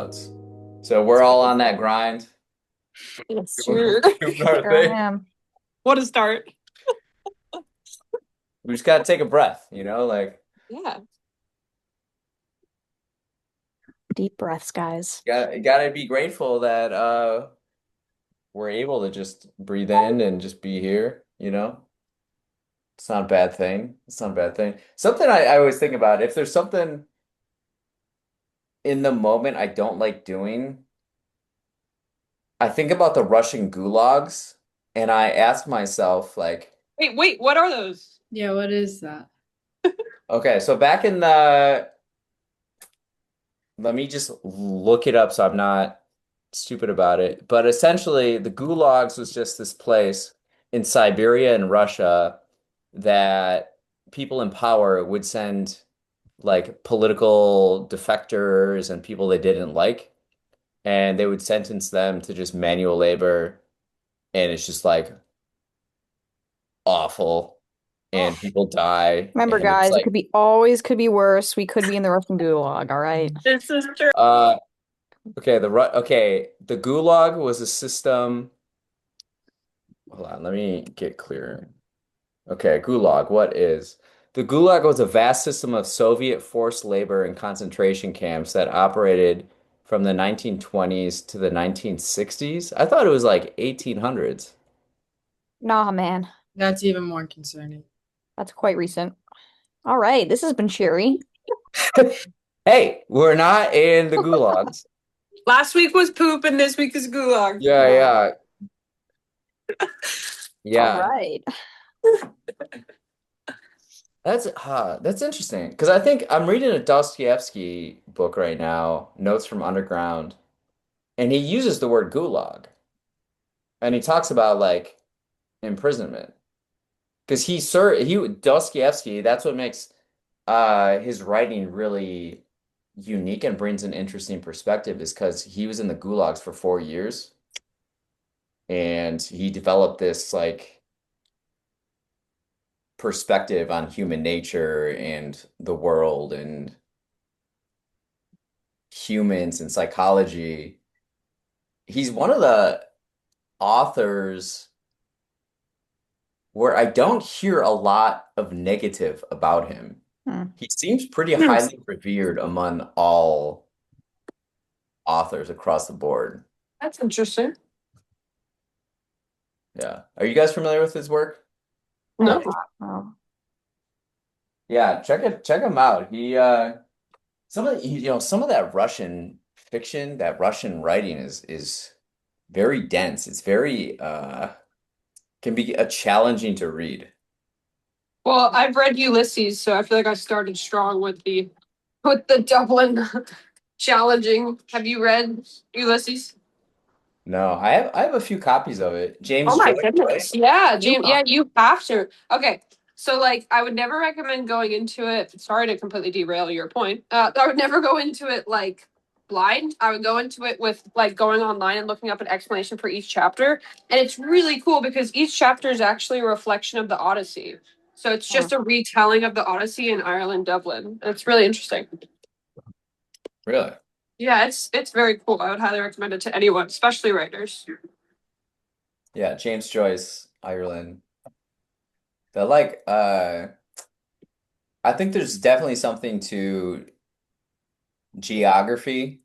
clouds. So we're all on that grind. Yes, Doing sure. doing our Sure thing. I am. What a start. We just gotta take a breath, like Yeah. Deep breaths, guys. gotta be grateful that we're able to just breathe in and just be here. It's not a bad thing. It's not a bad thing. Something I always think about, if there's something in the moment I don't like doing, I think about the Russian gulags and I ask myself, like, Wait, what are those? Yeah, what is that? okay, so back in the, let me just look it up so I'm not stupid about it. But essentially, the gulags was just this place in Siberia and Russia that people in power would send like political defectors and people they didn't like, and they would sentence them to just manual labor, and it's just like awful, Oh, and people die, Remember, and it's guys, it like, could be always could be worse. We could be in the Russian gulag, all right? this is true. uh, okay, the gulag was a system. Hold on, let me get clear. Okay, Gulag, what is? The Gulag was a vast system of Soviet forced labor and concentration camps that operated from the 1920s to the 1960s. I thought it was like 1800s. Nah, man. That's even more concerning. That's quite recent. All right, this has been cheery. Hey, we're not in the gulags. Last week was poop and this week is gulag. Yeah, yeah, All yeah. right. That's interesting because I think I'm reading a Dostoevsky book right now, Notes from Underground, and he uses the word gulag, and he talks about like imprisonment. Because he Dostoevsky, that's what makes his writing really unique and brings an interesting perspective is because he was in the gulags for 4 years and he developed this like perspective on human nature and the world and humans and psychology. He's one of the authors where I don't hear a lot of negative about him. Hmm. He seems pretty Hmm. highly revered among all authors across the board. That's interesting. Yeah. Are you guys familiar with his work? I'm No. not. Oh. Yeah, check him out. Some of that Russian fiction, that Russian writing is very dense. It's very can be a challenging to read. Well, I've read Ulysses, so I feel like I started strong with the Dublin challenging. Have you read Ulysses? No, I have a few copies of it. Oh James my Joyce, goodness. right? Yeah, You James, yeah, you have to. Okay. So like I would never recommend going into it. Sorry to completely derail your point. I would never go into it like blind. I would go into it with like going online and looking up an explanation for each chapter. And it's really cool because each chapter is actually a reflection of the Odyssey. So it's Hmm. just a retelling of the Odyssey in Ireland, Dublin. And it's really interesting. Really? Yeah, it's very cool. I would highly recommend it to anyone, especially writers. Yeah, James Joyce, Ireland. They're like I think there's definitely something to geography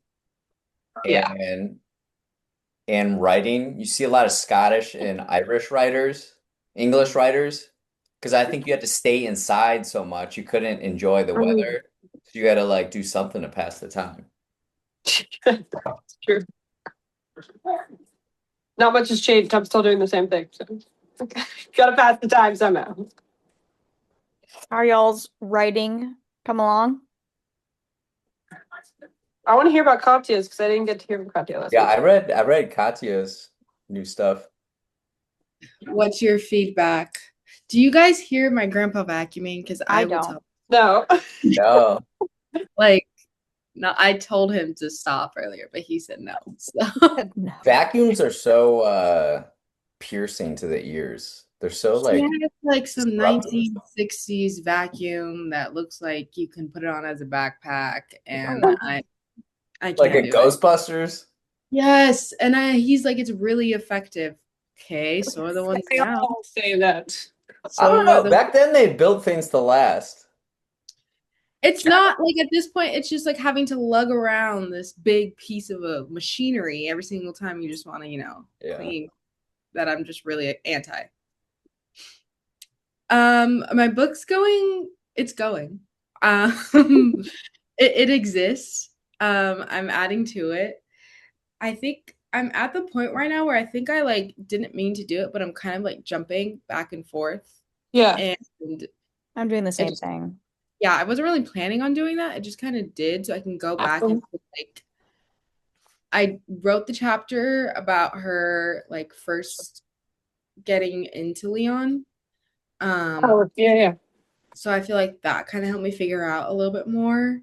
Yeah. and writing. You see a lot of Scottish and Irish writers, English writers, because I think you had to stay inside so much you couldn't enjoy the Mhm. weather. So you had to like do something to pass the time. It's true. Not much has changed. I'm still doing the same thing. So gotta pass the time somehow. How are y'all's writing come along? I want to hear about Katya's because I didn't get to hear from Katya last Yeah, week. I read Katya's new stuff. What's your feedback? Do you guys hear my grandpa vacuuming? Because I I will don't. tell. No. No. Like, no, I told him to stop earlier, but he said no. So No. Vacuums are so piercing to the ears. They're so he like has like some disruptive. 1960s vacuum that looks like you can put it on as a backpack, and Oh. I Like can't a do it. Ghostbusters? Yes, and he's like it's really effective. Okay, so are the ones They now. all say that. I don't So are know. the Back then they built things to last. It's not like at this point, it's just like having to lug around this big piece of a machinery every single time you just want to, Yeah. clean. That I'm just really anti. My book's going, it's going. Um, it exists. I'm adding to it. I think I'm at the point right now where I think I like didn't mean to do it, but I'm kind of like jumping back and forth. Yeah. And I'm doing the it same just, thing. yeah, I wasn't really planning on doing that. I just kind of did so I can go back and Awesome. like I wrote the chapter about her like first getting into Leon. Oh, yeah, yeah. So I feel like that kind of helped me figure out a little bit more.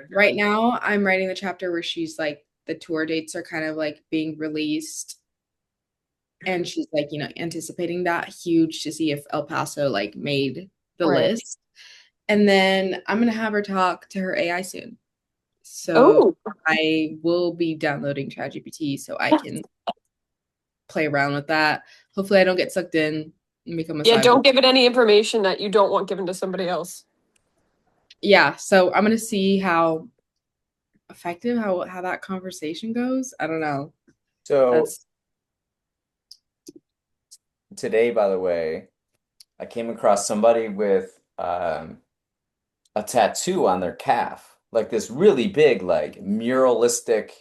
Right now, I'm writing the chapter where she's like the tour dates are kind of like being released and she's like, anticipating that huge to see if El Paso like made the Right. list. And then I'm gonna have her talk to her AI soon. So Oh, I will be downloading ChatGPT so I can play around with that. Hopefully, I don't get sucked in and become a yeah. cyborg. Don't give it any information that you don't want given to somebody else. Yeah, so I'm gonna see how effective how that conversation goes. I don't know. So That's today, by the way, I came across somebody with a tattoo on their calf, like this really big, like muralistic.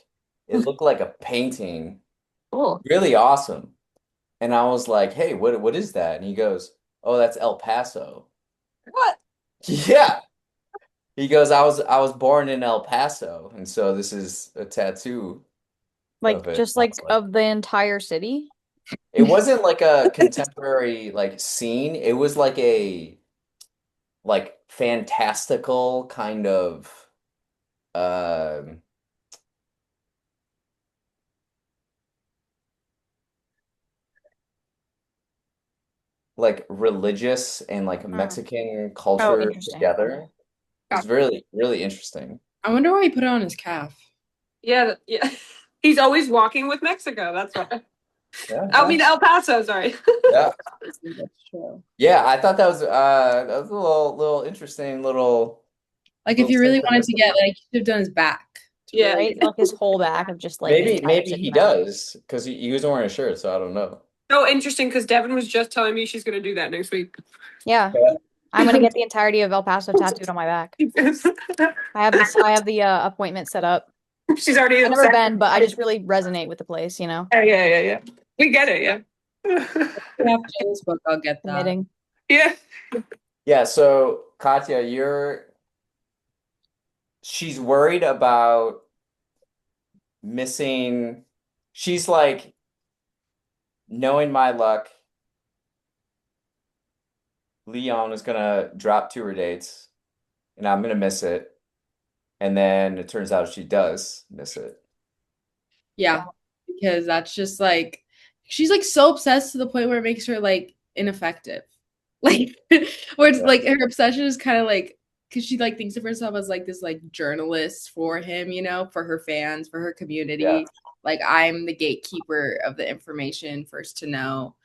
It looked like a painting, Oh, really awesome. And I was like, "Hey, what is that?" And he goes, "Oh, that's El Paso." what? Yeah. He goes, "I was born in El Paso, and so this is a tattoo of Like it." just I was like like, of the entire city. it wasn't like a contemporary like scene. It was like fantastical kind of um like religious and like Oh, Mexican oh, culture interesting. together. It's God. really, really interesting. I wonder why he put it on his calf. Yeah, yeah. He's always walking with Mexico. That's why. Yeah, I yeah, mean, El Paso. Sorry. yeah. That's true. Yeah, I thought that was a little interesting Like if little you really wanted to get synchronicity. like you should have done his back to Yeah. really Right? Like his whole back of just like the entire Maybe city he map. does because he was wearing a shirt, so I don't know. So interesting because Devin was just telling me she's going to do that next week. Yeah. I'm gonna get the entirety of El Paso tattooed on my back. I have the appointment set up. She's already I've never upset. been, but I just really resonate with the place, you know? Yeah, yeah, yeah, yeah. We get it, yeah. after this book. I'll get that. Committing. Yeah. Yeah, so Katya, she's worried about missing. She's like, knowing my luck, Leon is gonna drop tour dates and I'm gonna miss it. And then it turns out she does miss it. Yeah, because that's just like she's like so obsessed to the point where it makes her like ineffective. Like where it's Yeah. like her obsession is kind of like because she like thinks of herself as like this like journalist for him, for her fans, for her Yeah. community. Like I'm the gatekeeper of the information, first to know.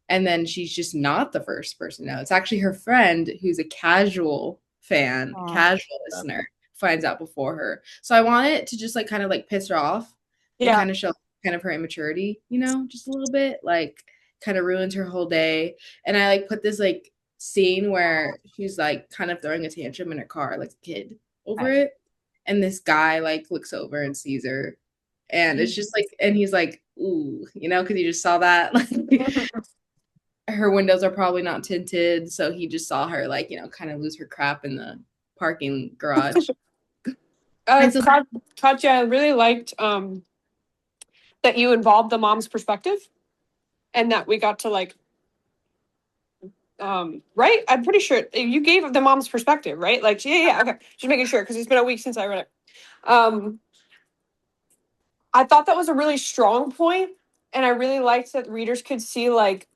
And then she's just not the first person to know. It's actually her friend who's a casual fan, Oh, casual listener, finds out before her. So I want it to just like kind of like piss her off and Yeah. kind of show kind of her immaturity, just a little bit, like kind of ruins her whole day. And I like put this like scene where she's like kind of throwing a tantrum in her car, like a kid over nice. it. And this guy like looks over and sees her. And it's just like, and he's like, ooh, because he just saw that. Like her windows are probably not tinted. So he just saw her like, kind of lose her crap in the parking garage. And so Katya, I really liked that you involved the mom's perspective and that we got to like right? I'm pretty sure you gave the mom's perspective, right? Like, yeah, yeah, okay. Just making sure because it's been a week since I read it. Um, I thought that was a really strong point, and I really liked that readers could see like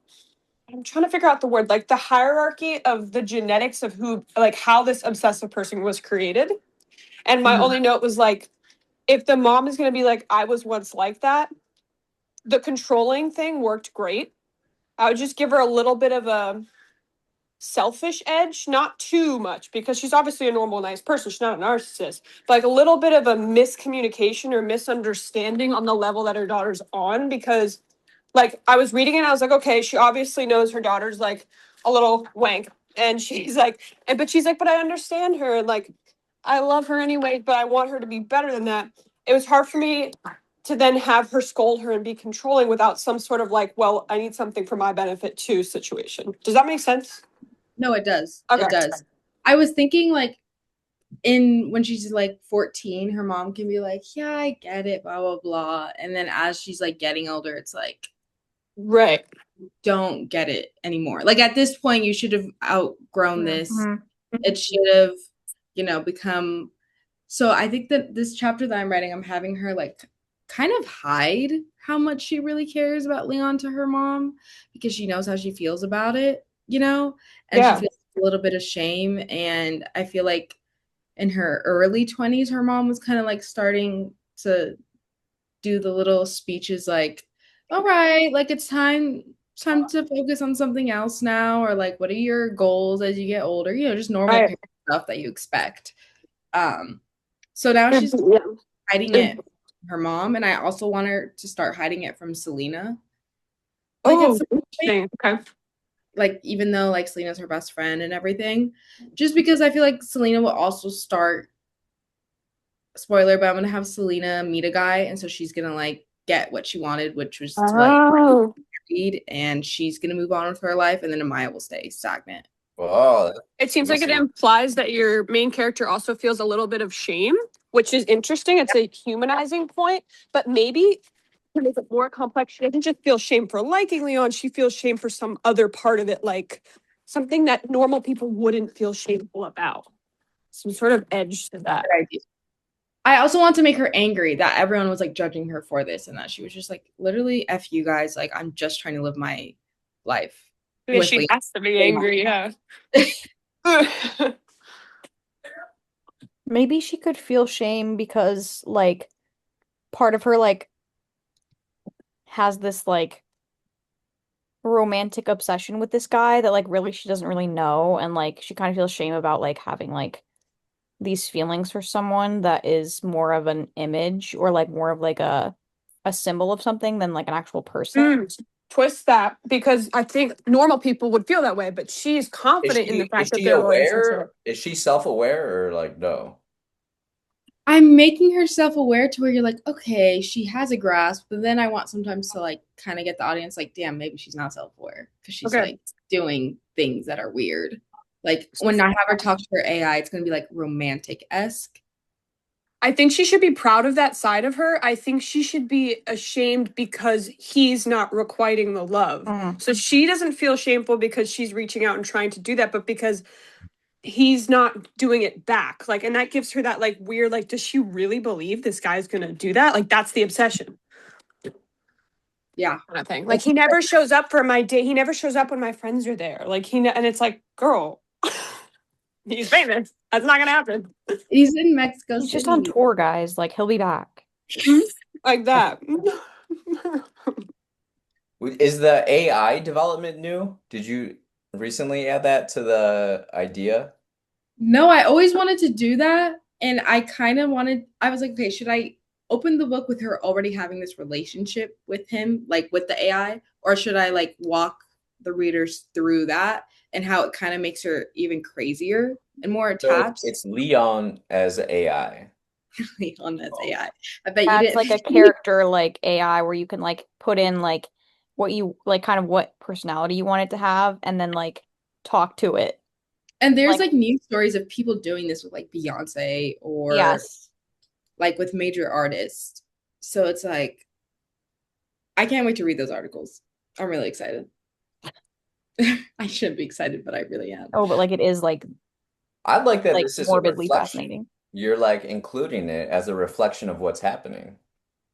I'm trying to figure out the word, like the hierarchy of the genetics of who, like how this obsessive person was created. And my Mhm. only note was like if the mom is going to be like, I was once like that, the controlling thing worked great. I would just give her a little bit of a selfish edge, not too much, because she's obviously a normal, nice person. She's not a narcissist, but like a little bit of a miscommunication or misunderstanding on the level that her daughter's on. Because, like, I was reading it, and I was like, okay, she obviously knows her daughter's like a little wank, and she's like, but she's like, but I understand her, and like, I love her anyway, but I want her to be better than that. It was hard for me to then have her scold her and be controlling without some sort of like, well, I need something for my benefit too situation. Does that make sense? No, it does. Okay. It does. I was thinking like in when she's like 14, her mom can be like, yeah, I get it, blah, blah, blah. And then as she's like getting older, it's like, Right. don't get it anymore. Like at this point, you should have outgrown this. Mhm. It should have, become. So I think that this chapter that I'm writing, I'm having her like kind of hide how much she really cares about Leon to her mom because she knows how she feels about it, and she Yeah. feels a little bit of shame. And I feel like in her early 20s, her mom was kind of like starting to do the little speeches like, all right, like it's time to focus on something else now, or like what are your goals as you get older, just normal Right. parent stuff that you expect. So now she's Yeah. hiding it from her mom, and I also want her to start hiding it from Selena. Like Oh, it's interesting. Okay. like even though like Selena's her best friend and everything, just because I feel like Selena will also start, spoiler, but I'm gonna have Selena meet a guy, and so she's gonna like get what she wanted, which was to like Oh. read, and she's gonna move on with her life, and then Amaya will stay stagnant. Oh, It seems like it juicy. implies that your main character also feels a little bit of shame, which is interesting. It's a humanizing point, but maybe to make it more complex, she doesn't just feel shame for liking Leon, she feels shame for some other part of it, like something that normal people wouldn't feel shameful about. Some sort of edge to that. Good idea. I also want to make her angry that everyone was like judging her for this, and that she was just like, literally, F you guys. Like, I'm just trying to live my life Yeah, with she Leon. has to be angry, yeah. Maybe she could feel shame because like part of her like has this like romantic obsession with this guy that like really she doesn't really know, and like she kind of feels shame about like having like these feelings for someone that is more of an image or like more of like a symbol of something than like an actual person. Twist that, because I think normal people would feel that way, but she's Is confident in the she is fact that she they're a relationship. aware? Is she self-aware or like no? I'm making her self-aware to where you're like, okay, she has a grasp, but then I want sometimes to like kind of get the audience like, damn, maybe she's not self-aware because she's Okay. like doing things that are weird. Like when I have her talk to her AI, it's gonna be like romantic-esque. I think she should be proud of that side of her. I think she should be ashamed because he's not requiting the love. Mhm. So she doesn't feel shameful because she's reaching out and trying to do that, but because he's not doing it back. Like, and that gives her that like weird, like, does she really believe this guy's gonna do that? Like, that's the obsession Yeah. kind of thing. Like, he never shows up for my date. He never shows up when my friends are there. Like, and it's like, girl, he's famous. That's not gonna happen. He's in Mexico He's just on City. tour, guys. Like he'll be back. Like that. Is the AI development new? Did you recently add that to the idea? No, I always wanted to do that. And I kind of I was like, okay, should I open the book with her already having this relationship with him, like with the AI? Or should I like walk the readers through that and how it kind of makes her even crazier and more So attached? it's Leon as AI. On this Oh. AI. I bet you Yeah, it's didn't. like a character like AI where you can like put in like what you like kind of what personality you want it to have and then like talk to it. And there's Like like news stories of people doing this with like Beyonce or yes. like with major artists. So it's like, I can't wait to read those articles. I'm really excited. I shouldn't be excited, but I really am. Oh, but like it is I'd like that like this is a morbidly reflection. fascinating. You're like including it as a reflection of what's happening,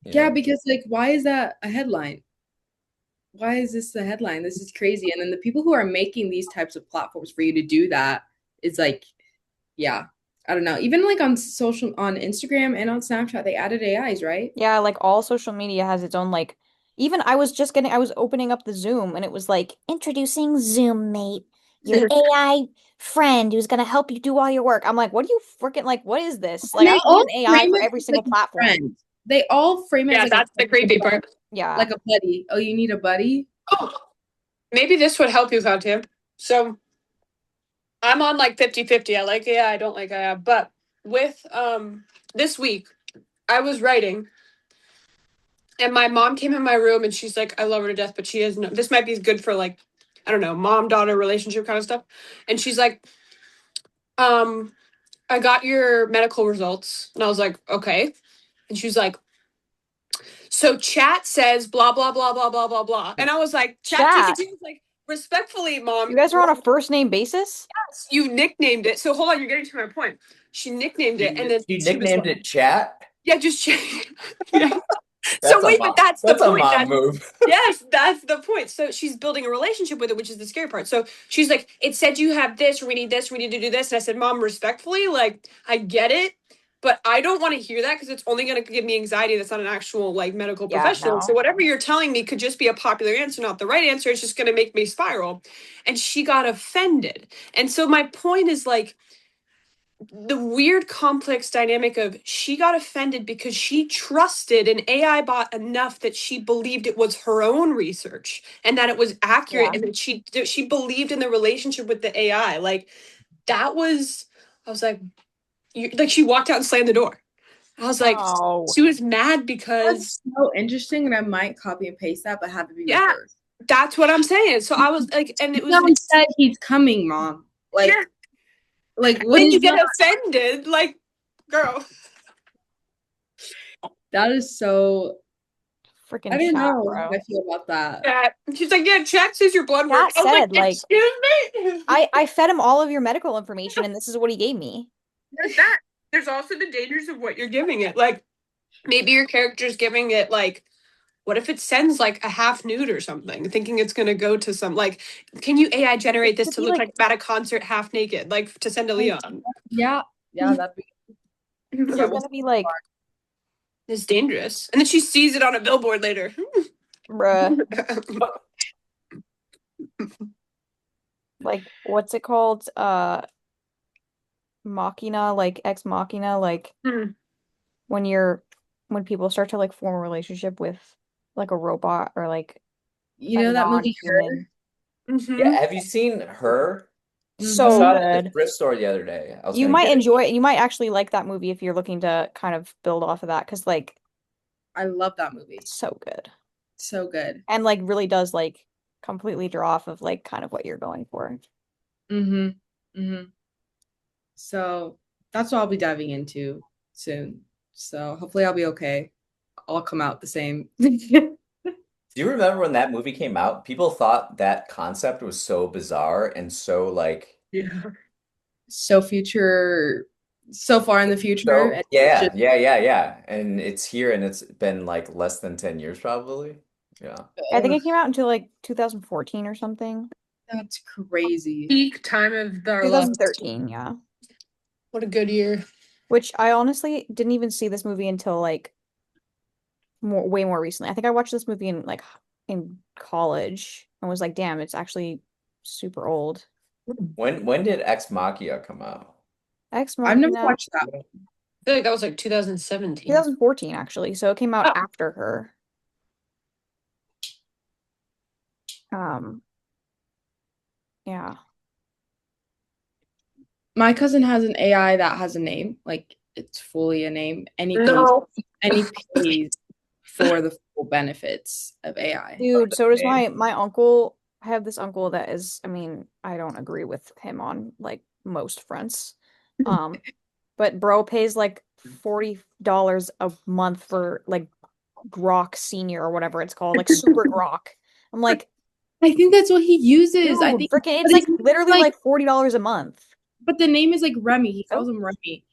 you Yeah, know? because like, why is that a headline? Why is this the headline? This is crazy. And then the people who are making these types of platforms for you to do that is like, yeah, I don't know. Even like on Instagram and on Snapchat, they added AIs, right? Yeah, like all social media has its own like even I was opening up the Zoom and it was like introducing Zoom Mate, your AI friend who's gonna help you do all your work. I'm like, what do you freaking like what is this? And Like I they don't need all an AI frame for it every as like single a platform. friend. They all frame it as Yeah, like that's the creepy part. Yeah. like a buddy. Oh, you need a buddy? Oh, maybe this would help you, Katya. So I'm on like 50-50. I like AI, I don't like AI. But with this week, I was writing and my mom came in my room and she's like, I love her to death, but she has no this might be good for like, I don't know, mom-daughter relationship kind of stuff. And she's like, um, I got your medical results. And I was like, okay. And she was like, so chat says blah blah blah blah blah blah blah. And I was like, chat Chat. GPT was like, respectfully, mom, You guys are on a first name basis? you nicknamed it. So hold on, you're getting to my point. She nicknamed it, and then She she was nicknamed like, it Chat. "Yeah, just check." Yeah. So wait, but that's the That's a point. mom That move. yes, that's the point. So she's building a relationship with it, which is the scary part. So she's like, "It said you have this, or we need this, or we need to do this." And I said, "Mom, respectfully, like I get it." But I don't want to hear that because it's only going to give me anxiety. That's not an actual like medical Yeah, professional. So no. whatever you're telling me could just be a popular answer, not the right answer. It's just going to make me spiral. And she got offended. And so my point is like the weird complex dynamic of she got offended because she trusted an AI bot enough that she believed it was her own research and that it was accurate Yeah. and that she believed in the relationship with the AI. Like that was I was like like she walked out and slammed the door. I was like Oh. she was mad because That's so interesting, and I might copy and paste that, but have to be yeah, reversed. that's what I'm saying. So I was like and it was No, said he's coming, mom. yeah, Like what then you is get that? offended like girl. That is so. I Freaking don't chat, know how bro. I feel about that. Yeah. She's like, yeah, chat says your blood work. Chat I was like, said like excuse me. I fed him all of your medical information and this is what he gave me. There's that. There's also the dangers of what you're giving it. Like maybe your character's giving it like, what if it sends like a half nude or something, thinking it's gonna go to some like, can you AI It generate this could to be look like like I'm at a concert half naked, like to send to Leon? Yeah, yeah, that'd be this yeah. is We'll gonna be like It's dangerous. And then she sees it on a billboard later. bruh, like what's it called? Machina, like ex machina, like Hmm. when you're when people start to like form a relationship with like a robot or like you a know that movie Her? non-human. Mm-hmm. Yeah, have you seen Her? I So saw Mm-hmm. it at the good. thrift store the other day. I was You gonna might get it. enjoy it. You might actually like that movie if you're looking to kind of build off of that because like I love that movie. it's so good. So good. And like really does like completely draw off of like kind of what you're going for. Mm-hmm. Mm-hmm. So that's what I'll be diving into soon. So hopefully I'll be okay. I'll come out the same. Do you remember when that movie came out? People thought that concept was so bizarre and so like Yeah. So future, so far in the future, so and yeah, just yeah. And it's here and it's been like less than 10 years probably. Yeah. I think ugh, it came out until like 2014 or something. that's crazy. Peak time of our lives. 2013, yeah. What a good year. Which I honestly didn't even see this movie until like way more recently. I think I watched this movie in like in college and was like, damn, it's actually super old. When did Ex Machina come out? Ex I've never Machina, watched that. I feel like that was like 2017. 2014 actually, so it came out Oh, after her. Um, yeah. My cousin has an AI that has a name, like it's fully a name, no. and he pays for the full benefits of AI. Dude, so does Name. my uncle. I have this uncle that is, I mean, I don't agree with him on like most fronts. Um, but bro pays like $40 a month for like Grok Senior or whatever it's called, like Super Grok. I'm like, I think that's what he uses. I dude, think, freaking, but it's like it's literally like, like $40 a month. but the name is like Remy. He calls So him Remy,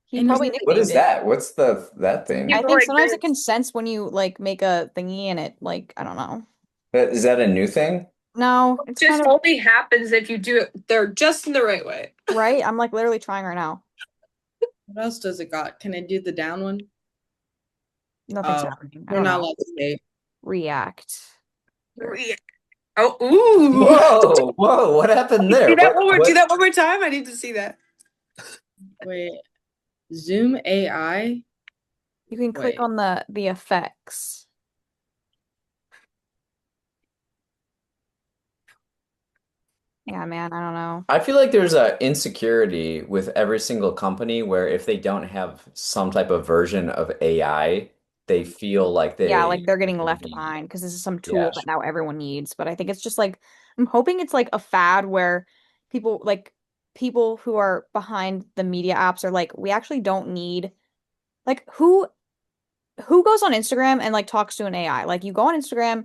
he and there's probably nothing. What nicknamed is it. that? What's the that You I thing? go think like sometimes it this. can sense when you like make a thingy and it like, I don't know. Is that a new thing? No, it's kind Just of only happens if you do it. They're just in the right way. right. I'm like literally trying right now. What else does it got? Can it do the down one? Nothing's Oh, happening. I we're don't not know. allowed to say. React. Oh, ooh. Whoa, whoa, what happened there? Do that one more. Do What? that one more time. I need to see that. Wait, Zoom AI? You can click Wait, on the effects. Yeah, man, I don't know. I feel like there's a insecurity with every single company where if they don't have some type of version of AI, they feel like Yeah, like they they're are getting going to left be, behind because this is some tool yeah. that now everyone needs. But I think it's just like I'm hoping it's like a fad where people like people who are behind the media apps are like, we actually don't need like who goes on Instagram and like talks to an AI? Like you go on Instagram,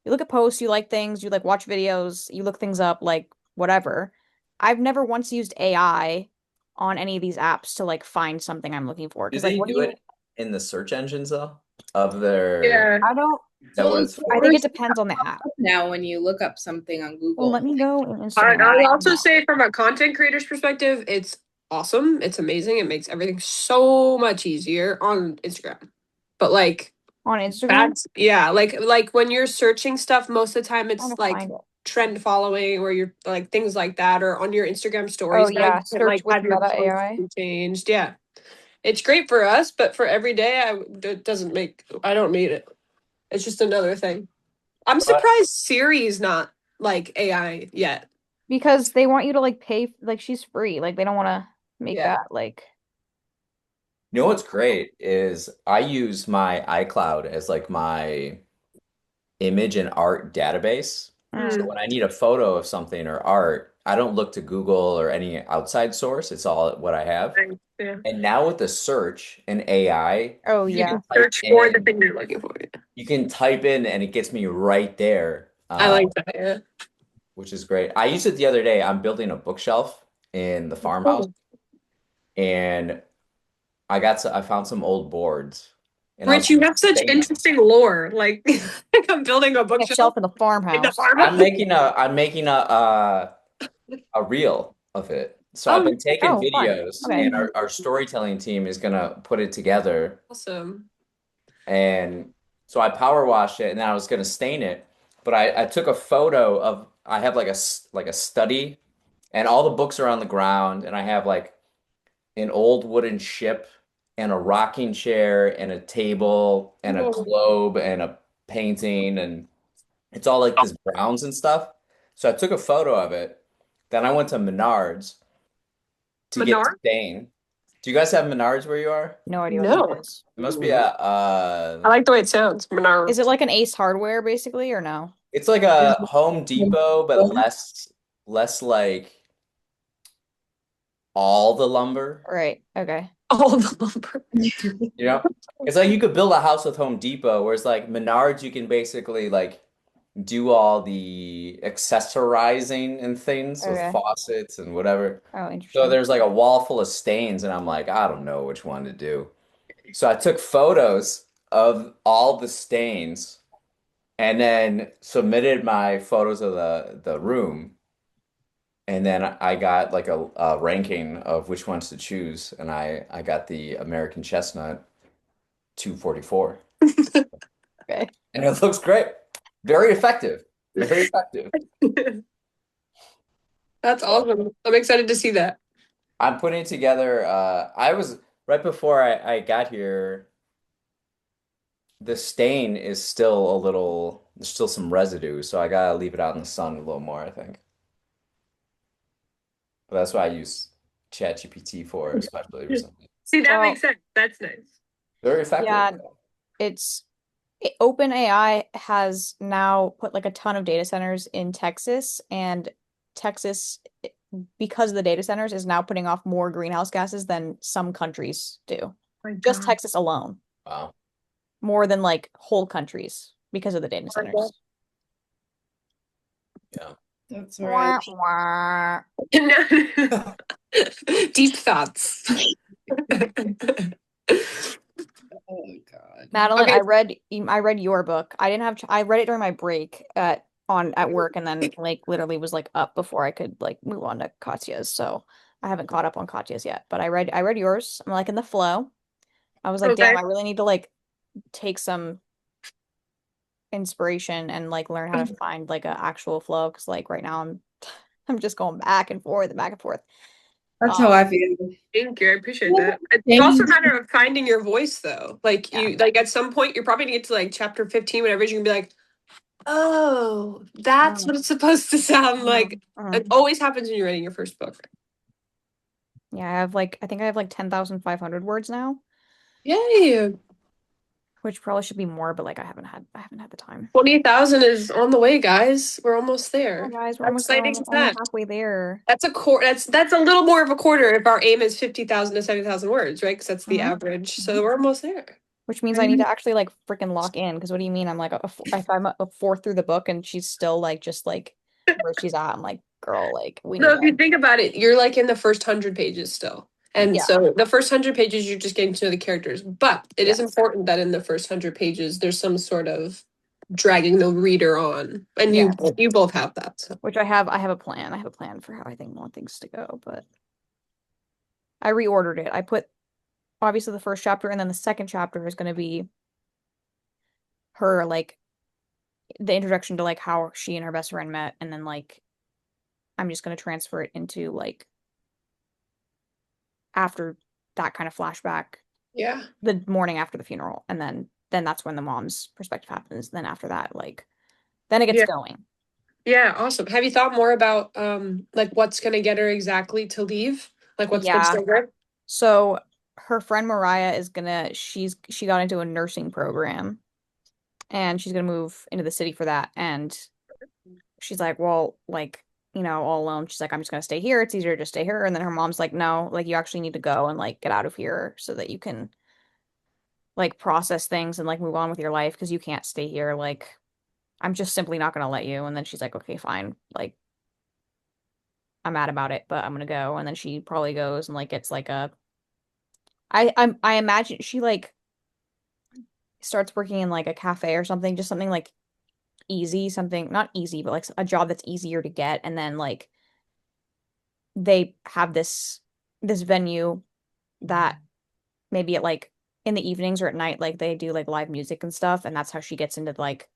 you look at posts, you like things, you like watch videos, you look things up, like whatever. I've never once used AI on any of these apps to like find something I'm looking for. Do Because like they what do do you it in the search engines though? Of their, Yeah. I don't is that well, what of it's I for? think it course, depends on the app. now when you look up something on Well, let Google. me go in I Instagram would right also now. say, from a content creator's perspective, it's awesome. It's amazing. It makes everything so much easier on Instagram. But like, On Instagram, that's yeah, like when you're searching stuff, most of the time trying it's to like find it. trend following or you're like things like that, or on your Instagram Oh stories now yeah, you can search like with have your Meta posts AI. be changed. Yeah. It's great for us, but for every day it doesn't make I don't need it. It's just another thing. I'm But surprised Siri's not like AI yet. Because they want you to like pay like she's free. Like they don't want to make Yeah. that like you know what's great is I use my iCloud as like my image and art database. So mm, Mm, when I need a photo of something or art, I don't look to Google or any outside source. It's all what I have. thanks. Yeah. And now with the search and AI, oh You yeah. can type search for the in, thing you're looking for. Yeah. you can type in and it gets me right there, I like that. Yeah. which is great. I used it the other day. I'm building a bookshelf in the farmhouse, Cool. and I found some old boards, and I was Rich, you gonna have such stain them. interesting lore. Like, like I'm building a A bookshelf shelf in the in the farmhouse. farmhouse. I'm making a reel of it. So I've Oh, been taking Oh, fun. videos, Okay. and our storytelling team is gonna put it together. awesome. And so I power washed it, and then I was gonna stain it, but I took a photo of I have like like a study, and all the books are on the ground, and I have like an old wooden ship and a rocking chair and a table and a Cool. globe and a painting, and it's all like this browns and stuff. So I took a photo of it. Then I went to Menards to get a Menard? stain. Do you guys have Menards where you are? No idea what that No. is. It must be a I like the way it sounds. Menard. Is it like an Ace Hardware basically or no? it's like a Home Depot, but less like all the lumber, Right. Okay. All the lumber. you know? It's like you could build a house with Home Depot, whereas like Menards, you can basically like do all the accessorizing and things with Okay. faucets and whatever. Oh, So interesting. there's like a wall full of stains, and I'm like, I don't know which one to do. So I took photos of all the stains and then submitted my photos of the room. And then I got like a ranking of which ones to choose, and I got the American Chestnut 244, Okay. and it looks great. Very effective. Very effective. That's So awesome. I'm excited to see that. I'm putting together. I was right before I got here. The stain is still a little. There's still some residue, so I gotta leave it out in the sun a little more, I think. But that's why I use ChatGPT for, especially recently. See, that makes Well, sense. That's nice. Very effective. yeah, it's OpenAI has now put like a ton of data centers in Texas, and Texas, because of the data centers, is now putting off more greenhouse gases than some countries do. My Just God. Texas alone, Wow. more than like whole countries because of the data centers. Yeah. That's right. Wah, wah. Deep thoughts. Oh God. Madeline, Okay. I read your book. I didn't have I read it during my break at work and then like literally was like up before I could like move on to Katya's. So I haven't caught up on Katya's yet, but I read yours. I'm like in the flow. I was like, damn, Okay. I really need to like take some inspiration and like learn how to find like a actual flow because like right now I'm just going back and forth and back and forth. That's how Um, I feel. Thank you. I appreciate Well, that. It's also a James, matter of finding your voice though. Like yeah. you like at some point you're probably gonna get to like chapter 15, whatever, you're gonna be like, oh, that's Mm, what it's supposed to sound like. mm, It mm. always happens when you're writing your first book. Yeah, I think I have like 10,500 words now, Yay. which probably should be more, but like I haven't had the time. 20,000 is on the way, guys. We're almost Oh, there. guys, we're How almost there, exciting is almost that? halfway there. That's a quarter. That's a little more of a quarter if our aim is 50,000 to 70,000 words, right? Because that's the Hmm. average. Hmm. So we're almost there. Which means I need to actually like freaking lock in. Because what do you mean? I'm like if I'm a fourth through the book and she's still like just like where she's at, I'm like, girl, like we So need if you to. think about it, you're like in the first 100 pages still. And Yeah, so the first 100 pages, you're just getting to know the characters. But it is yes, important that in the first 100 pages, there's some sort of dragging the reader on. And you yes. you both have that. So Which I have a plan. I have a plan for how I think want things to go, but I reordered it. I put obviously the first chapter and then the second chapter is going to be her like the introduction to like how she and her best friend met, and then like I'm just going to transfer it into like after that kind of flashback yeah. the morning after the funeral, and then that's when the mom's perspective happens. Then after that, like then it gets Yeah. going. Yeah, awesome. Have you thought more about like what's gonna get her exactly to leave? Like what's Yeah. the work? So her friend Mariah is gonna she got into a nursing program and she's gonna move into the city for that. And she's like, well, like, all alone. She's like, I'm just gonna stay here. It's easier to just stay here. And then her mom's like, no, like you actually need to go and like get out of here so that you can like process things and like move on with your life because you can't stay here. Like, I'm just simply not gonna let you. And then she's like, okay, fine. Like, I'm mad about it, but I'm gonna go. And then she probably goes and like gets like a I imagine she like starts working in like a cafe or something, just something like easy, something not easy, but like a job that's easier to get. And then like they have this venue that maybe at like in the evenings or at night, like they do like live music and stuff, and that's how she gets into like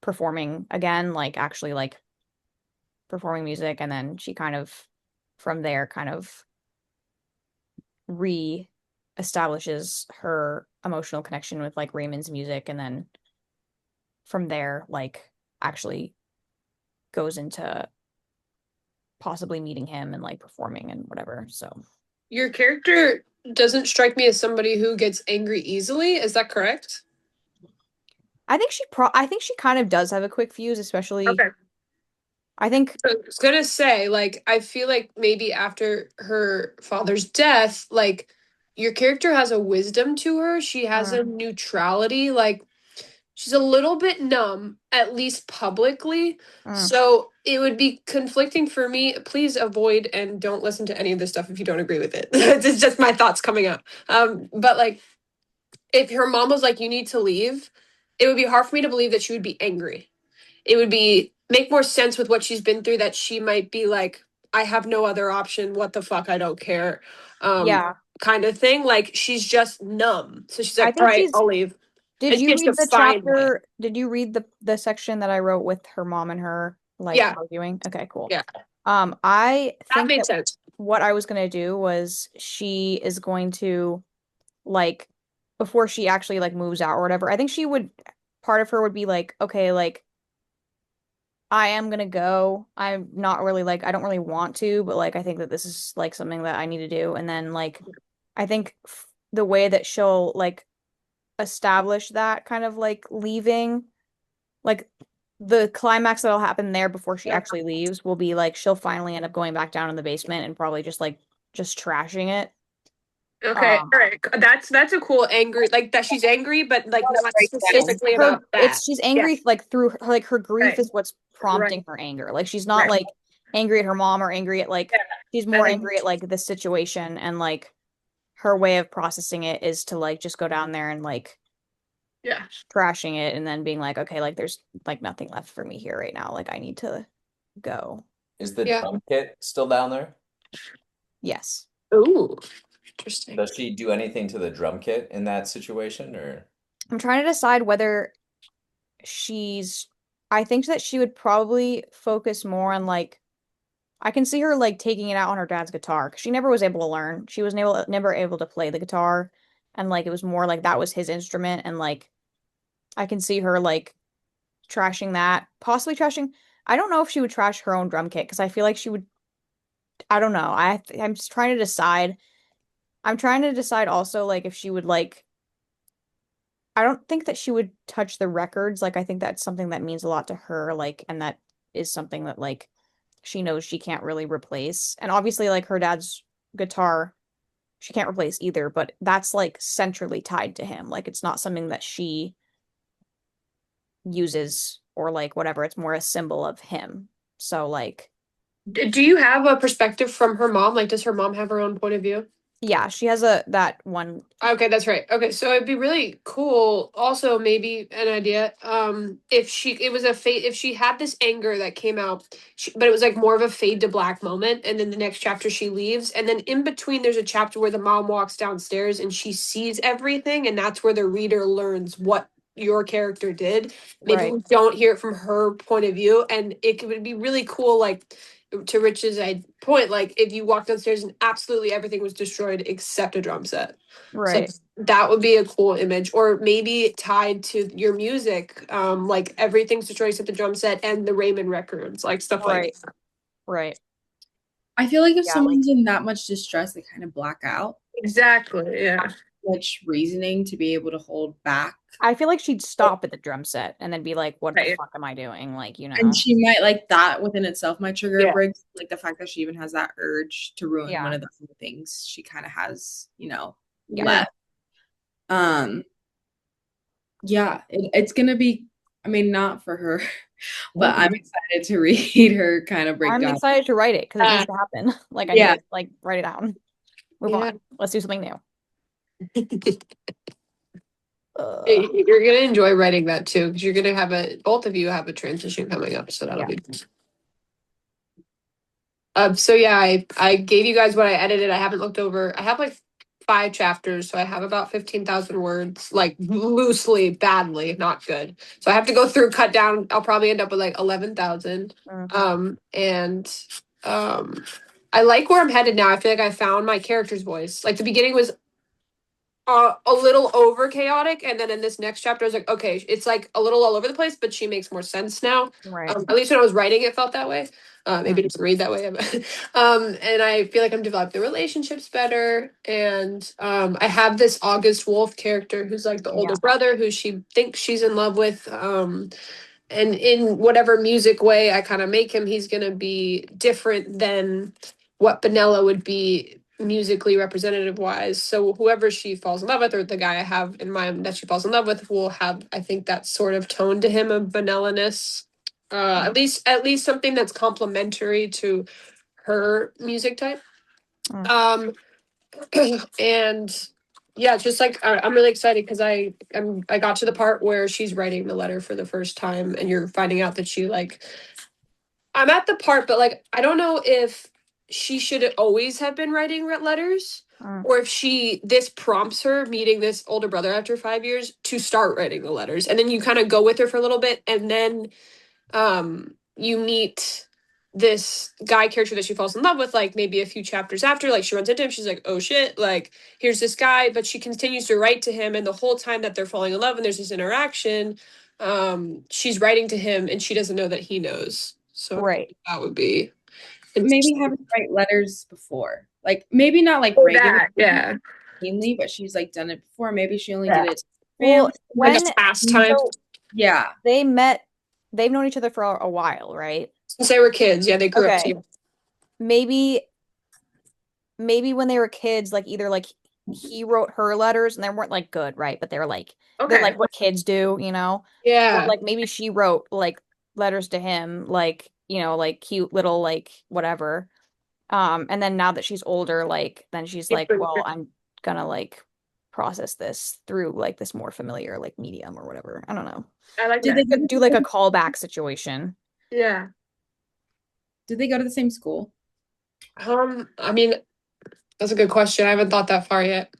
performing again, like actually like performing music, and then she kind of from there kind of re-establishes her emotional connection with like Raymond's music, and then from there like actually goes into possibly meeting him and like performing and whatever. So Your character doesn't strike me as somebody who gets angry easily. Is that correct? I think she kind of does have a quick fuse, especially Okay. I think I was gonna say, like, I feel like maybe after her father's death, like, your character has a wisdom to her. She has a mm, neutrality. Like, she's a little bit numb, at least publicly. mm, So it would be conflicting for me. Please avoid and don't listen to any of this stuff if you don't agree with it. It's just my thoughts coming out. But like, if her mom was like, "You need to leave," it would be hard for me to believe that she would be angry. It would be make more sense with what she's been through that she might be like, I have no other option. What the fuck? I don't care. Um, yeah. kind of thing. Like she's just numb. So she's I like, all think right, she's I'll leave. Did And she you has to read the find one. chapter? Did you read the section that I wrote with her mom and her like Yeah, arguing? Okay, cool. yeah. I That think made that sense. what I was gonna do was she is going to like before she actually like moves out or whatever, I think she would part of her would be like, okay, like I am gonna go. I'm not really like I don't really want to, but like I think that this is like something that I need to do. And then like I think the way that she'll like establish that kind of like leaving, like the climax that'll happen there before she actually leaves will be like she'll finally end up going back down in the basement and probably just trashing it. Okay, Um all right. That's a cool angry like that she's angry, but like not specifically her about that. it's she's Yeah, angry like through her, like her grief right, is what's right, prompting her anger. Like she's not right. like angry at her mom or angry at like Yeah. she's I more think angry at like the situation, and like her way of processing it is to like just go down there and like yeah. trashing it and then being like, okay, like there's like nothing left for me here right now. Like I need to go. Is the Yeah. drum kit still down there? Yes. Ooh, interesting. Does she do anything to the drum kit in that situation, or I'm trying to decide whether she's I think that she would probably focus more on like I can see her like taking it out on her dad's guitar 'cause she never was able to learn. She was never able to play the guitar and like it was more like that was his instrument and like I can see her like trashing that, possibly trashing. I don't know if she would trash her own drum kit because I feel like she would I don't know. I'm just trying to decide. I'm trying to decide also like if she would like I don't think that she would touch the records. Like I think that's something that means a lot to her like and that is something that like she knows she can't really replace. And obviously like her dad's guitar she can't replace either, but that's like centrally tied to him. Like it's not something that she uses or like whatever. It's more a symbol of him. So like Do you have a perspective from her mom? Like, does her mom have her own point of view? yeah, she has a that one. Okay, that's right. Okay, so it'd be really cool. Also, maybe an idea. If she, it was a fade. If she had this anger that came out, but it was like more of a fade to black moment, and then the next chapter she leaves, and then in between there's a chapter where the mom walks downstairs and she sees everything, and that's where the reader learns what your character did. Maybe Right. we don't hear it from her point of view, and would be really cool. Like to Rich's point, like if you walked downstairs and absolutely everything was destroyed except a drum set. So Right. that would be a cool image, or maybe tied to your music, like everything's destroyed except the drum set and the Raymond records, like stuff like Right. that. Right. I feel like if Yeah, like someone's in that much distress, they kind of black out. Exactly. Yeah. Much reasoning to be able to hold back. I feel like she'd stop at the drum set and then be like, what the Right. fuck am I doing? Like, you And know. she might like that within itself might trigger a Yeah. break. Like the fact that she even has that urge to ruin one Yeah. of the few things she kind of has, Yeah. Yeah. left. Um, yeah, it's gonna be, I mean, not for her, but I'm excited to read her kind of break I'm down. excited to write it because it needs Uh, to happen. Like I need Yeah, to like write it down. Move yeah. on. Let's do something new. You're gonna enjoy writing that too, because you're gonna have both of you have a transition coming up, so that'll Yeah. be. So yeah, I gave you guys what I edited. I haven't looked over. I have like 5 chapters, so I have about 15,000 words, like loosely, badly, not good. So I have to go through, cut down. I'll probably end up with like 11,000. Mm. And I like where I'm headed now. I feel like I found my character's voice. Like the beginning was a little over chaotic, and then in this next chapter, I was like, okay, it's like a little all over the place, but she makes more sense now. Right. At least when I was writing, it felt that way. Maybe Mm. it doesn't read that way. And I feel like I'm developing the relationships better. And I have this August Wolf character who's like the older Yeah. brother who she thinks she's in love with. And in whatever music way I kind of make him, he's going to be different than what Benella would be musically representative wise. So whoever she falls in love with, or the guy I have in mind that she falls in love with, will have, I think, that sort of tone to him of vanilla-ness. At least something that's complementary to her music type. Mm. Um, and yeah, just like I'm really excited because I got to the part where she's writing the letter for the first time, and you're finding out that she like I'm at the part, but like I don't know if she should always have been writing letters, Mm. or if this prompts her meeting this older brother after 5 years to start writing the letters, and then you kind of go with her for a little bit, and then you meet this guy character that she falls in love with, like maybe a few chapters after. Like she runs into him, she's like, oh shit, like here's this guy, but she continues to write to him, and the whole time that they're falling in love and there's this interaction, she's writing to him and she doesn't know that he knows. So Right. that would be maybe interesting. have her write letters before. Like maybe not like Oh, regular that, yeah. routinely, but she's like done it before. Maybe she only Yeah. did it to her Well, family. Like when a pastime. so Yeah. they met, they've known each other for a while, right? Since they were kids, yeah, they grew up Okay. together. Maybe when they were kids, like either like he wrote her letters and they weren't like good, right? But they're Okay. like what kids do, you know? Or Yeah. like maybe she wrote like letters to him, like, you know, like cute little like whatever. And then now that she's older, like then she's like, well, I'm gonna like process this through like this more familiar like medium or whatever. I don't know. I like Did that. they go Could to do like a callback situation. Yeah. did they go to the same school? I mean, That's a good question. I haven't thought that far yet.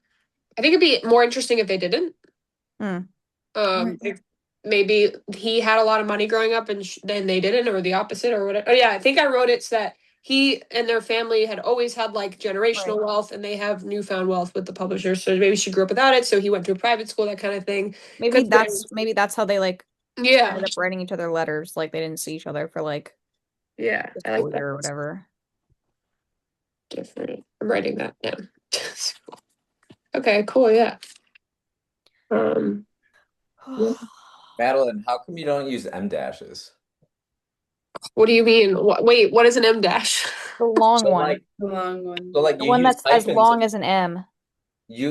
I think it'd be more interesting if they didn't. Hmm. If maybe he had a lot of money growing up and then they didn't, or the opposite, or whatever. Oh, yeah, I think I wrote it's that he and their family had always had like Right. generational wealth and they have newfound wealth with the publisher. So maybe she grew up without it. So he went to a private school, that kind of thing. Maybe Because, that's how they like yeah, ended up writing each other letters. Like they didn't see each other for like yeah, the I like school that. year or whatever. Different. I'm writing that down. Okay, cool. Yeah. Um, yeah. Madeline, how come you don't use M dashes? What do you mean? Wait, what is an M dash? The long So one. like The long one. so like The you one use that's as hyphens. long as an M. You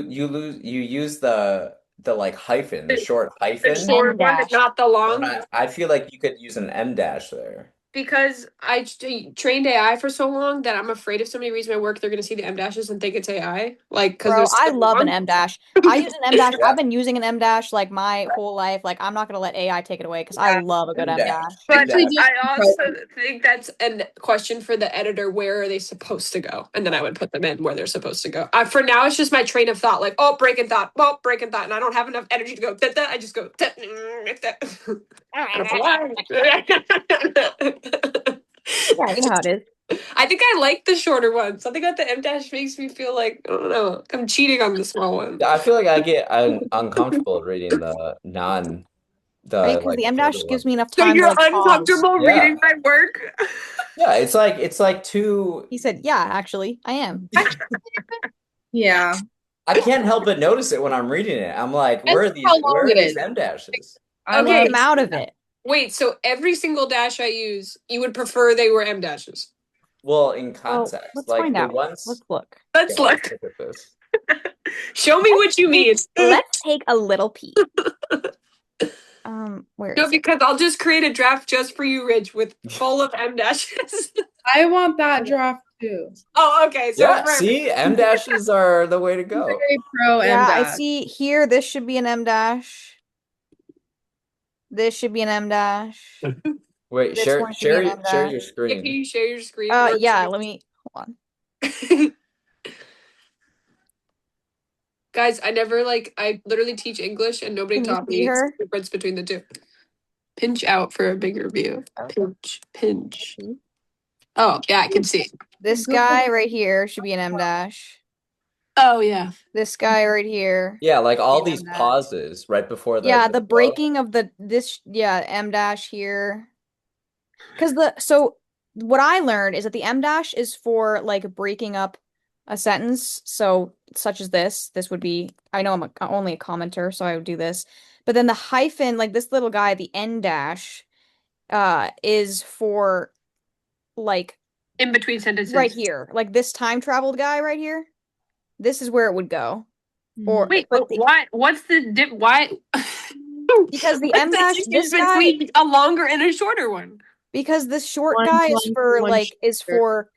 use the like hyphen, the short The The hyphen. M short one, dash. not the When long. I feel like you could use an M dash there. Because trained AI for so long that I'm afraid if somebody reads my work, they're gonna see the M dashes and think it's AI. Like, because Bro, there's I so love an long. M dash. I use an M dash. Yeah, I've been using an M dash like my whole life. Like I'm not gonna let AI take it away because I Yeah, love a good M M dash. dash. M But actually dash. just I also think that's a question for the editor. Where are they supposed to go? And then I would put them in where they're supposed to go. For now, it's just my train of thought. Like, oh, breaking thought. Oh, breaking thought. And I don't have enough energy to go. Da, da. I just go. Da, da. I don't know why. Yeah, you know how it is. I think I like the shorter ones. Something about the M dash makes me feel like I don't know. I'm cheating on the small one. Yeah, I feel like I get uncomfortable reading the Right? Because like the M shorter dash gives one. me enough So time to you're like pause. uncomfortable reading Yeah. my work? Yeah, it's like too He said, "Yeah, actually, I am." yeah. I can't help but notice it when I'm reading it. I'm like, Depends on how where long are it these is. M dashes? I Take Okay, love them out of it. wait. So every single dash I use, you would prefer they were M dashes? Well, in Well, context, let's like find the out. ones, Let's look. Let's yeah, let's look. look at this. Show me what you mean. Let's take a little peek. Where No, is it? because I'll just create a draft just for you, Rich, with full of M dashes. I want that draft too. Oh, okay. So Yeah, for see, M dashes are the way to I'm go. very pro Yeah, I MDOT. see here. This should be an M dash. This should be an M dash. Wait, This share one should be an share M share dash. your yeah, can screen. you share your screen? Or Yeah. Let me hold on. guys, I literally teach English and nobody Can you taught see me her? the difference between the two. Pinch out for a bigger view. Oh, Pinch, pinch. see? Oh, yeah, I can see. This guy right here should be an M dash. Oh, yeah. This guy right here Yeah, like should be all an these M dash. pauses right before Yeah, the the quote. breaking of yeah, M dash here. Because so what I learned is that the M dash is for like breaking up a sentence. So such as this would be, I know I'm only a commenter, so I would do this. But then the hyphen, like this little guy, the N dash, is for like In between right sentences. here, like this time traveled guy right here. This is where it would go. Or Wait, but but why? What's the dip? Why? because the What's M the dash, difference between a longer and a shorter one? because this short One guy is long, for one like shorter.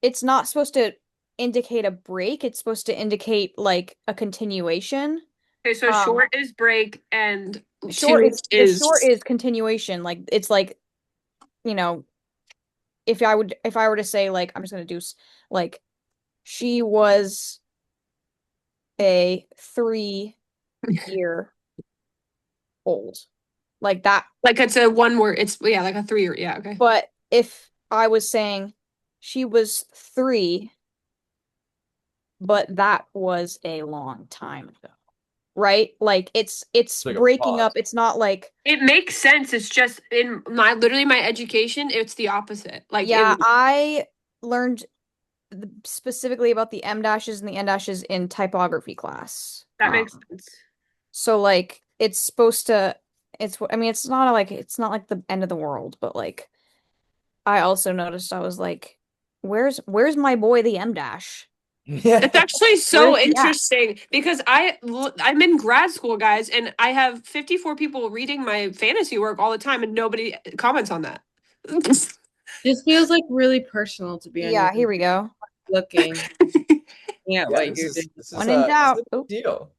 it's not supposed to indicate a break. It's supposed to indicate like a continuation. Okay, so Um, short is break and short two is the short is is continuation. Like it's like, you know, if I were to say like I'm just gonna do like she was a 3-year old. Like that. like it's a one word. It's yeah, like a three or yeah, okay. But if I was saying she was 3, but that was a long time ago. Right? Like it's It's like a breaking up. pause. It's not like It makes sense. It's just in my education, it's the opposite. Like yeah, in I learned specifically about the M dashes and the N dashes in typography class. that makes sense. So like it's supposed to I mean it's not like the end of the world, but like I also noticed I was like where's my boy the M dash? It's Yeah. actually Where so is he at? interesting because I'm in grad school, guys, and I have 54 people reading my fantasy work all the time, and nobody comments on that. Just feels like really personal to be on your Yeah, here we computer go. looking at Yeah, what this you're is doing. this is When in a this is doubt. a Oh, big deal.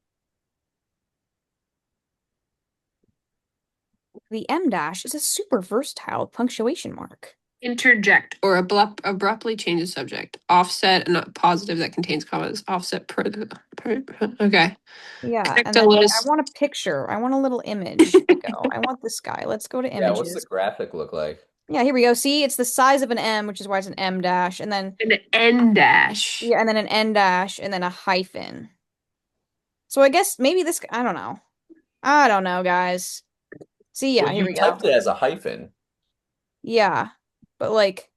the M dash is a super versatile punctuation mark. Interject or abruptly change the subject. Offset and not positive that contains commas. Offset okay. Yeah, Connect and a then little. I want a picture. I want a little image. Here we go. I want this guy. Let's go to Yeah, what's the images. graphic look like? Yeah, here we go. See, it's the size of an M, which is why it's an M dash, and then An N dash. yeah, and then an N dash, and then a hyphen. So I guess maybe this, I don't know. I don't know, guys. See, yeah, Well, here you we go. typed it as a hyphen. Yeah, but like,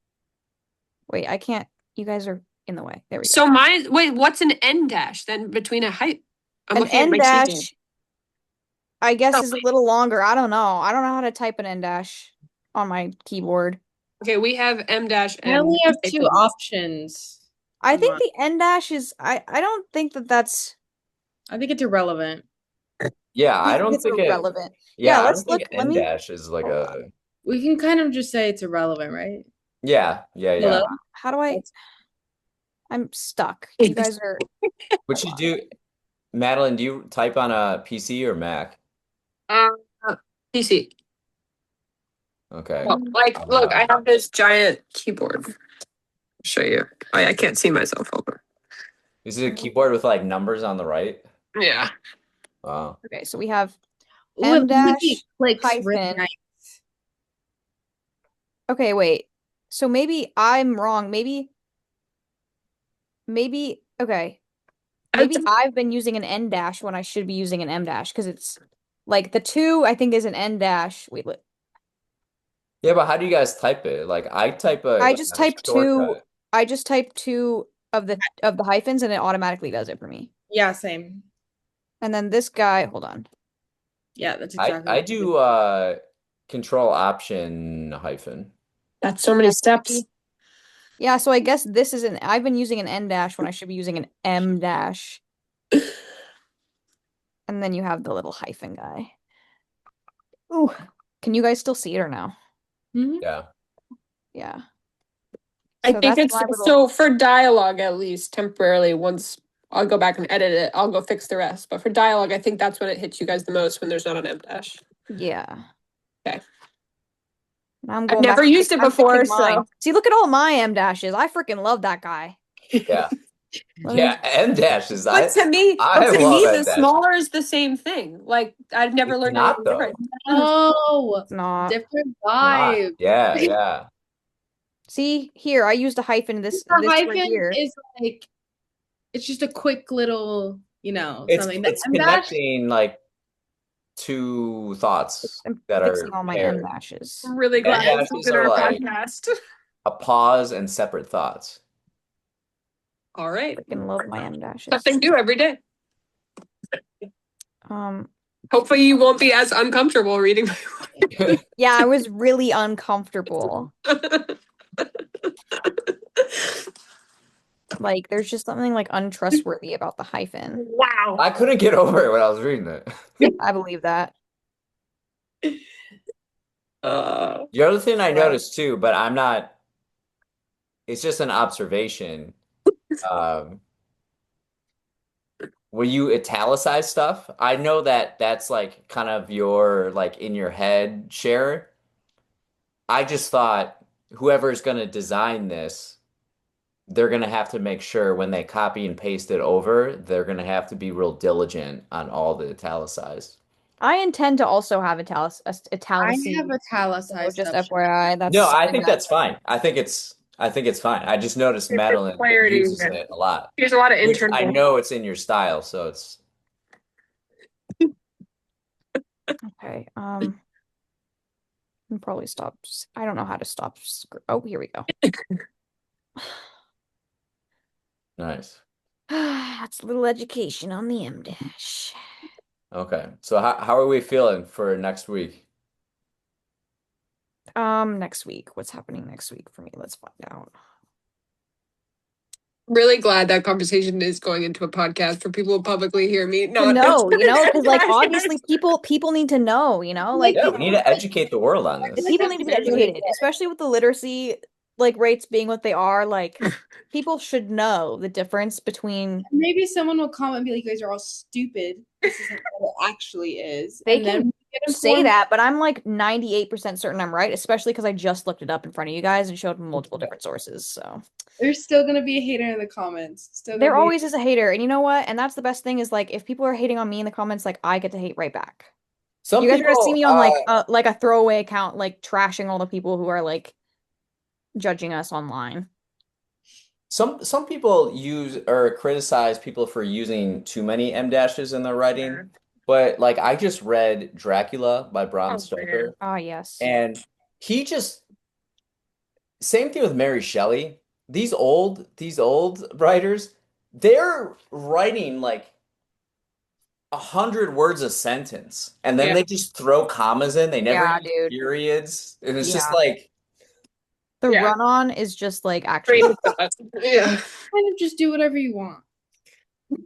wait, I can't. You guys are in the way. There we go. So mine. Wait, what's an N dash then between a height? I'm An looking at N my keyboard. dash, I guess, Oh, is a little longer. I don't know. I don't know how to type an N dash on my keyboard. okay, we have M dash I N. only have two options. I on think mine. the N dash is. I don't think that that's. I think it's irrelevant. Yeah, You I think don't it's think it. irrelevant? Yeah, Yeah, I let's don't look. think Let N me. dash is like Hold a. on. We can kind of just say it's irrelevant, right? Yeah, yeah, Yeah. yeah. How do I? That's I'm stuck. You guys are. What Hold you on. do, Madeline? Do you type on a PC or Mac? Uh, PC. Okay. Well, like, look, I Uh, have this giant keyboard. Show you. I can't see myself over. is it a keyboard with like numbers on the right? Yeah. Wow. Okay, so we have Ooh, it M really dash clicks really hyphen. nice. Okay, wait. So maybe I'm wrong. Okay. Maybe I've been using an N dash when I should be using an M dash because it's like the two I think is an N dash. Wait, Yeah, but how do you guys type it? Like I type I a just typed two. shortcut. I just typed two of the hyphens and it automatically does it for me. Yeah, same. And then this guy, hold on. Yeah, that's I exactly I what I did. do control option hyphen. That's so many Yeah, steps. yeah, so I guess this is an I've been using an N dash when I should be using an M dash. And then you have the little hyphen guy. Ooh. Can you guys still see it or no? Mhm. Yeah. Yeah. I So think that's it's my little so for dialogue at least temporarily. Once I'll go back and edit it, I'll go fix the rest. But for dialogue, I think that's when it hits you guys the most when there's not an M dash. yeah. Okay. Now I'm I've going back never to used it I'm before, fixing mine. so See, look at all my M dashes. I freaking love that guy. Yeah. Let me Yeah. M dashes. but I to love me, M the dashes. smaller is the same thing. Like I've never It's learned not anything different. though. Oh, it's not. different Not. vibe. Yeah, yeah. See, here, I used a hyphen The this right hyphen here. is like it's just a quick little, It's something. The it's M dash. connecting like two thoughts I'm that fixing are all my M paired. dashes. I'm really M glad this is dashes in are our like podcast. a pause and separate thoughts. All right. Freaking love my M Something dashes. new every day. Um, Hopefully you won't be as uncomfortable reading my yeah, I was really uncomfortable. Like, there's just something like untrustworthy about the hyphen. Wow. I couldn't get over it when I was reading it. I believe that. The other thing I noticed too, but I'm not, it's just an observation. Um, when you italicize stuff, I know that that's like kind of your like in your head share. I just thought whoever's going to design this, they're going to have to make sure when they copy and paste it over, they're going to have to be real diligent on all the italicized. I intend to also have I have italicity. So italicized just stuff. FYI, that's No, I something think that that's fine. I think it's fine. I just noticed For Madeline clarity, uses it a lot, there's a lot of which I internal. know it's in your style, so it's okay. I'll probably stop. I don't know how to stop. Oh, here we go. nice. That's a little education on the M dash. Okay. So how are we feeling for next week? Next week. What's happening next week for me? Let's find out. Really glad that conversation is going into a podcast for people to publicly hear me. To Not know, because like obviously people need to know, Like Yeah, this we need is to educate the world on the this. people need to be really educated, especially with the literacy like rates being what they are. Like people should know the difference between maybe someone will comment and be like, "You guys are all stupid. This isn't what it actually is." they And then can we say informed. that, but I'm like 98% certain I'm right, especially because I just looked it up in front of you guys and showed multiple different sources. So There's still gonna be a hater in the comments. Still gonna there be. always is a hater. And you know what? And that's the best thing is like if people are hating on me in the comments, like I get to hate right back. Some You guys are gonna see people me on like a throwaway account, like trashing all the people who are like judging us online. some people use or criticize people for using too many M dashes in their writing. Sure. But like I just read Dracula by Bram Oh, fair. Stoker, Ah, yes. and he just same thing with Mary Shelley. These old writers, they're writing like 100 words a sentence, and then Yeah. they just throw commas in. They never Yeah, use dude. periods, and it's just Yeah. like The Yeah. run-on is just like actually Train of thought. Yeah. Kind of just do whatever you want. yeah,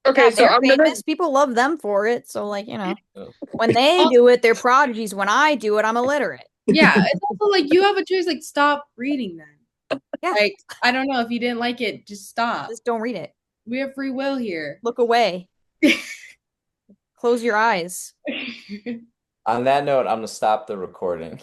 Okay, so they're I'm gonna. famous. People love them for it. So like, oh, when they Oh, do it, they're prodigies. When I do it, I'm illiterate. yeah, it's also like you have a choice. Like, stop reading then. Yeah, Like, I don't know if you didn't like it, just stop. just don't read it. We have free will here. Look away. Close your eyes. on that note, I'm gonna stop the recording.